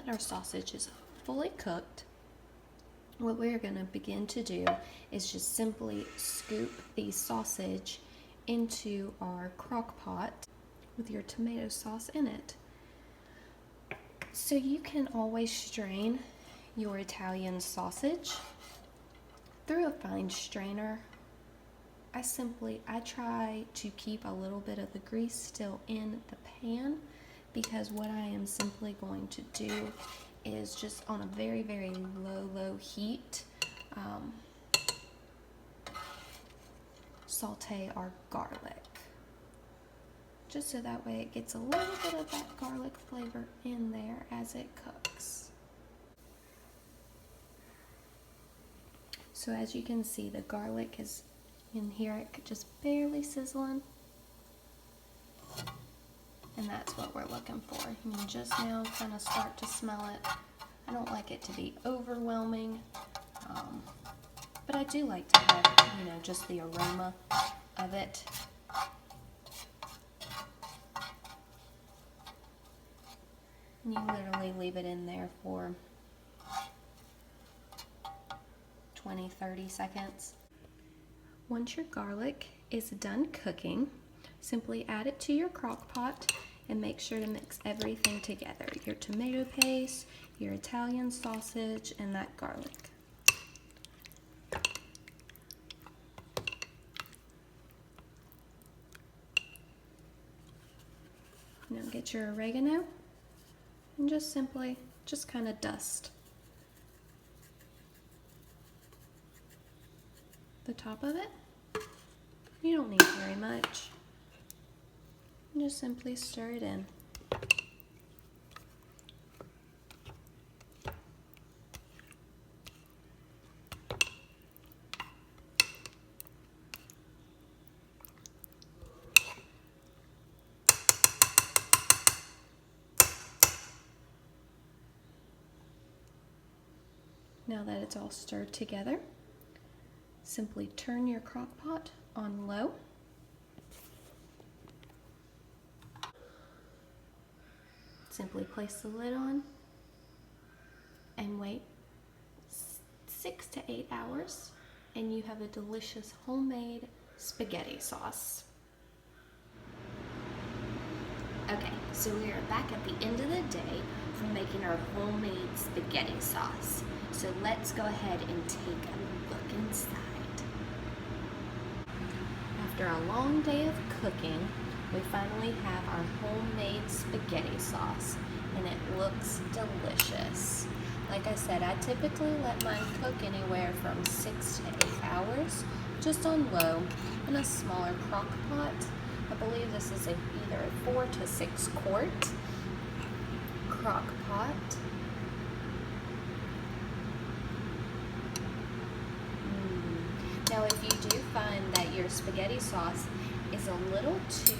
that our sausage is fully cooked, what we're going to begin to do is just simply scoop the sausage into our crock pot with your tomato sauce in it. So you can always strain your Italian sausage through a fine strainer. I try to keep a little bit of the grease still in the pan, because what I am simply going to do is just on a very, very low heat, saute our garlic. Just so that way it gets a little bit of that garlic flavor in there as it cooks. So as you can see, the garlic is in here, it just barely sizzling. And that's what we're looking for. You can just now kind of start to smell it. I don't like it to be overwhelming, but I do like to have, just the aroma of it. And you literally leave it in there for 20-30 seconds. Once your garlic is done cooking, simply add it to your crock pot and make sure to mix everything together. Your tomato paste, your Italian sausage, and that garlic. Now get your oregano and just kind of dust the top of it. You don't need very much. Just simply stir it in. Now that it's all stirred together, simply turn your crock pot on low. Simply place the lid on and wait 6 to 8 hours, and you have a delicious homemade spaghetti sauce. Okay, so we are back at the end of the day from making our homemade spaghetti sauce. So let's go ahead and take a look inside. After a long day of cooking, we finally have our homemade spaghetti sauce, and it looks delicious. Like I said, I typically let mine cook anywhere from 6 to 8 hours, just on low, in a smaller crock pot. I believe this is either a 4 to 6 quart crock pot. Now, if you do find that your spaghetti sauce is a little too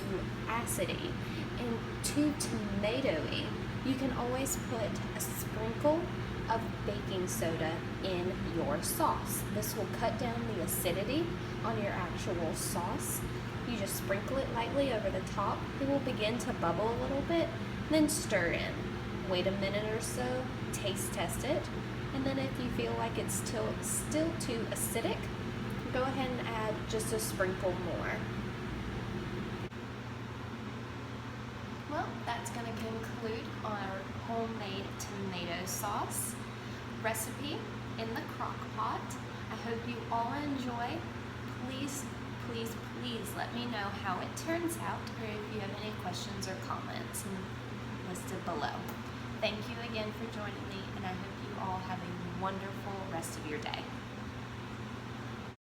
acidy and too tomatoey, you can always put a sprinkle of baking soda in your sauce. This will cut down the acidity on your actual sauce. You just sprinkle it lightly over the top. It will begin to bubble a little bit, then stir in. Wait a minute or so, taste test it, and then if you feel like it's still too acidic, go ahead and add just a sprinkle more. Well, that's going to conclude our homemade tomato sauce recipe in the crock pot. I hope you all enjoy. Please let me know how it turns out, or if you have any questions or comments listed below. Thank you again for joining me, and I hope you all have a wonderful rest of your day.